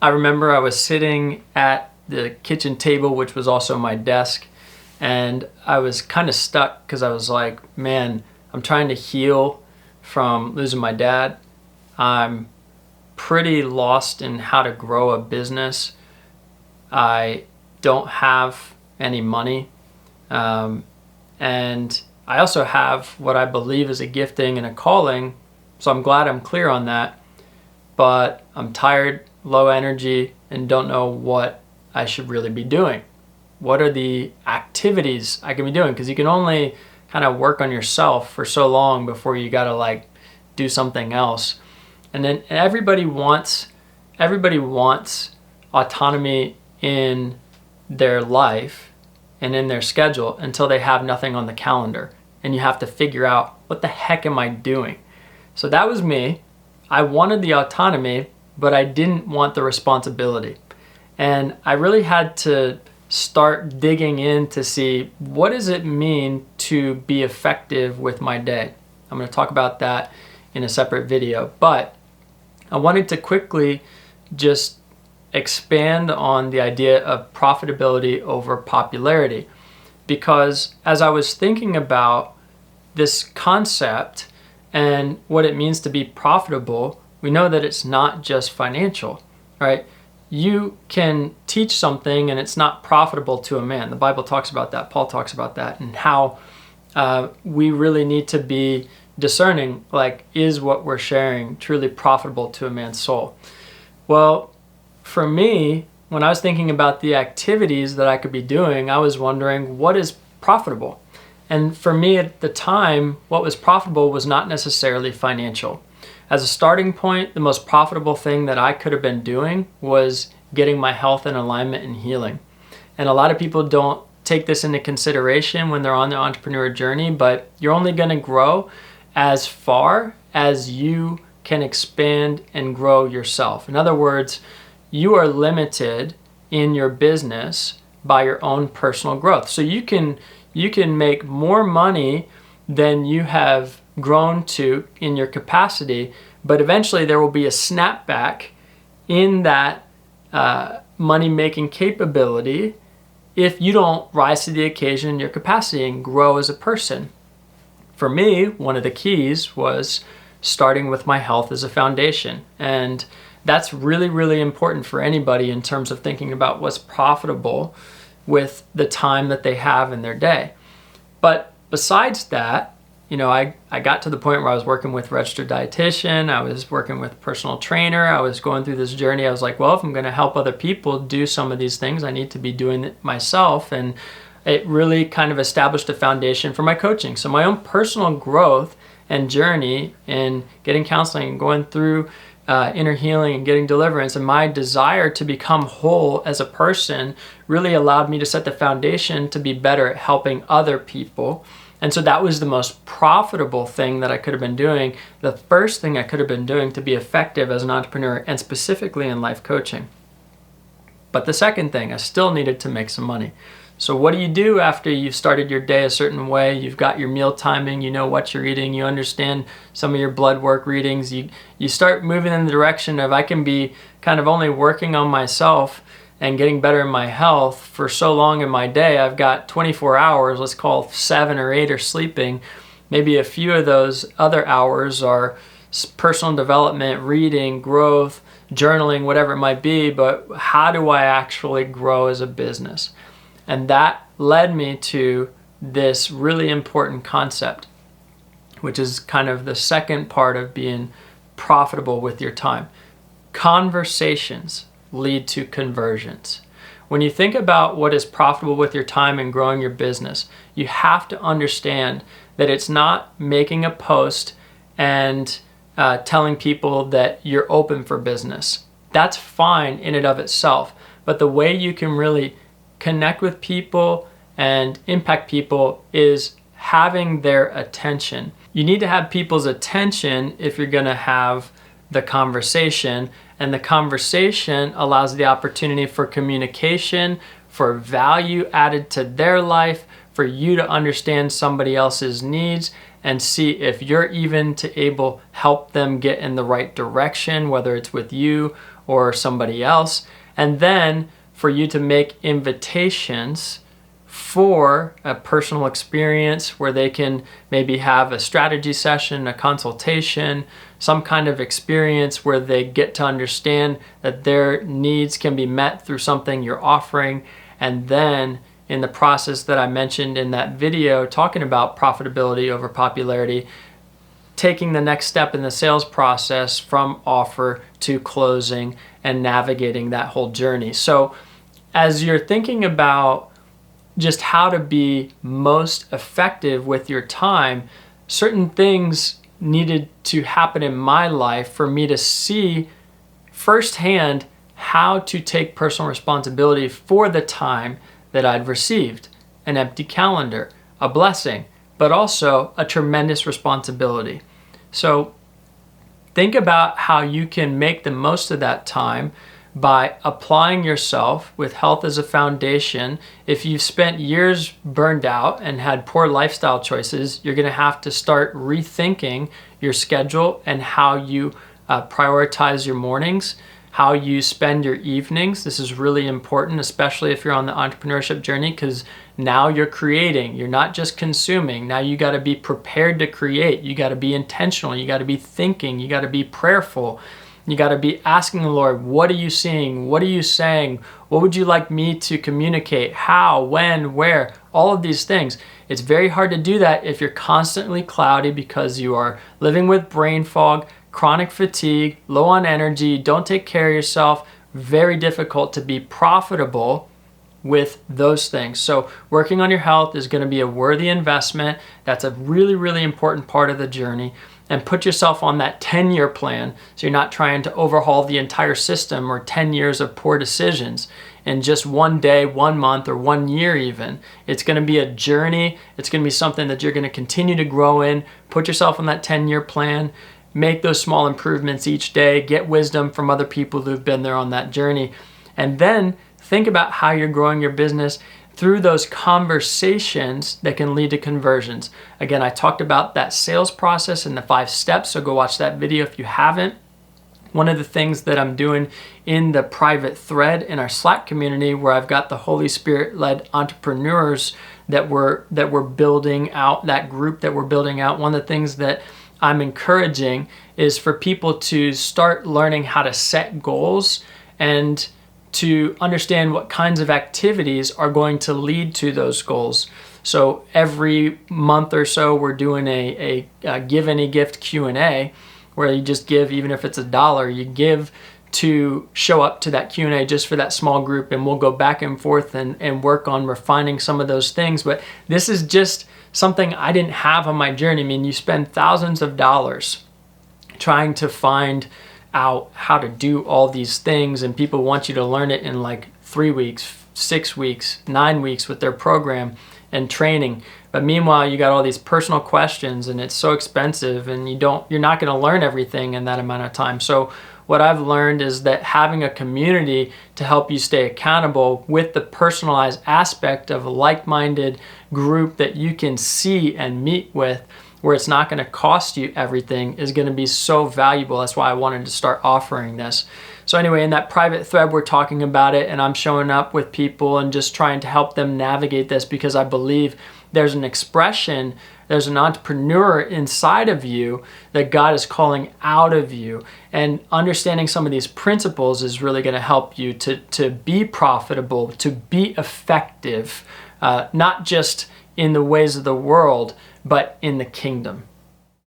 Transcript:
I remember I was sitting at the kitchen table, which was also my desk, and I was kind of stuck because I was like, man, I'm trying to heal from losing my dad. I'm pretty lost in how to grow a business. I don't have any money. And I also have what I believe is a gifting and a calling. So I'm glad I'm clear on that. But I'm tired, low energy, and don't know what I should really be doing. What are the activities I can be doing? Because you can only kind of work on yourself for so long before you got to do something else. And then everybody wants autonomy in their life and in their schedule until they have nothing on the calendar. And you have to figure out, what the heck am I doing? So that was me. I wanted the autonomy, but I didn't want the responsibility. And I really had to start digging in to see, what does it mean to be effective with my day? I'm going to talk about that in a separate video, but I wanted to quickly just expand on the idea of profitability over popularity, because as I was thinking about this concept and what it means to be profitable, we know that it's not just financial, right? You can teach something and it's not profitable to a man. The Bible talks about that. Paul talks about that, and how we really need to be discerning, is what we're sharing truly profitable to a man's soul? Well, for me, when I was thinking about the activities that I could be doing, I was wondering, what is profitable? And for me at the time, what was profitable was not necessarily financial. As a starting point, the most profitable thing that I could have been doing was getting my health in alignment and healing. And a lot of people don't take this into consideration when they're on their entrepreneur journey, but you're only going to grow as far as you can expand and grow yourself. In other words, you are limited in your business by your own personal growth. So you can make more money than you have grown to in your capacity, but eventually there will be a snapback in that money-making capability if you don't rise to the occasion in your capacity and grow as a person. For me, one of the keys was starting with my health as a foundation. And that's really, really important for anybody in terms of thinking about what's profitable with the time that they have in their day. But besides that, I got to the point where I was working with a registered dietitian, I was working with a personal trainer, I was going through this journey. I was like, well, if I'm going to help other people do some of these things, I need to be doing it myself. And it really kind of established a foundation for my coaching. So my own personal growth and journey in getting counseling and going through inner healing and getting deliverance, and my desire to become whole as a person really allowed me to set the foundation to be better at helping other people. And so that was the most profitable thing that I could have been doing, the first thing I could have been doing to be effective as an entrepreneur, and specifically in life coaching. But the second thing, I still needed to make some money. So what do you do after you've started your day a certain way? You've got your meal timing, you know what you're eating, you understand some of your blood work readings. You start moving in the direction of, I can be kind of only working on myself and getting better in my health for so long in my day. I've got 24 hours, let's call 7 or 8 are sleeping. Maybe a few of those other hours are personal development, reading, growth, journaling, whatever it might be. But how do I actually grow as a business? And that led me to this really important concept, which is kind of the second part of being profitable with your time. Conversations lead to conversions. When you think about what is profitable with your time and growing your business, you have to understand that it's not making a post and telling people that you're open for business. That's fine in and of itself, but the way you can really connect with people and impact people is having their attention. You need to have people's attention if you're going to have the conversation, and the conversation allows the opportunity for communication, for value added to their life, for you to understand somebody else's needs and see if you're even to help them get in the right direction, whether it's with you or somebody else. And then for you to make invitations for a personal experience where they can maybe have a strategy session, a consultation, some kind of experience where they get to understand that their needs can be met through something you're offering. And then in the process that I mentioned in that video talking about profitability over popularity, taking the next step in the sales process from offer to closing and navigating that whole journey. So as you're thinking about just how to be most effective with your time, certain things needed to happen in my life for me to see firsthand how to take personal responsibility for the time that I'd received. An empty calendar, a blessing, but also a tremendous responsibility. So think about how you can make the most of that time by applying yourself with health as a foundation. If you've spent years burned out and had poor lifestyle choices, you're going to have to start rethinking your schedule and how you prioritize your mornings, how you spend your evenings. This is really important, especially if you're on the entrepreneurship journey, because now you're creating. You're not just consuming. Now you got to be prepared to create. You got to be intentional. You got to be thinking. You got to be prayerful. You got to be asking the Lord, what are you seeing? What are you saying? What would you like me to communicate? How, when, where? All of these things. It's very hard to do that if you're constantly cloudy because you are living with brain fog, chronic fatigue, low on energy, don't take care of yourself. Very difficult to be profitable with those things. So working on your health is going to be a worthy investment. That's a really, really important part of the journey. And put yourself on that 10-year plan so you're not trying to overhaul the entire system or 10 years of poor decisions in just one day, 1 month, or 1 year even. It's going to be a journey. It's going to be something that you're going to continue to grow in. Put yourself on that 10-year plan. Make those small improvements each day. Get wisdom from other people who've been there on that journey. And then think about how you're growing your business through those conversations that can lead to conversions. Again, I talked about that sales process and the 5 steps, so go watch that video if you haven't. One of the things that I'm doing in the private thread in our Slack community, where I've got the Holy Spirit-led entrepreneurs that we're building out, that group that we're building out, one of the things that I'm encouraging is for people to start learning how to set goals and to understand what kinds of activities are going to lead to those goals. So every month or so, we're doing a Give Any Gift Q&A, where you just give, even if it's $1, you give to show up to that Q&A just for that small group, and we'll go back and forth and work on refining some of those things. But this is just something I didn't have on my journey. I mean, you spend thousands of dollars trying to find out how to do all these things, and people want you to learn it in like 3 weeks, 6 weeks, 9 weeks with their program and training. But meanwhile, you got all these personal questions and it's so expensive, and you're not going to learn everything in that amount of time. So what I've learned is that having a community to help you stay accountable with the personalized aspect of a like-minded group that you can see and meet with, where it's not going to cost you everything, is going to be so valuable. That's why I wanted to start offering this. So anyway, in that private thread, we're talking about it, and I'm showing up with people and just trying to help them navigate this, because I believe there's an expression, there's an entrepreneur inside of you that God is calling out of you. And understanding some of these principles is really going to help you to be profitable, to be effective, not just in the ways of the world, but in the kingdom.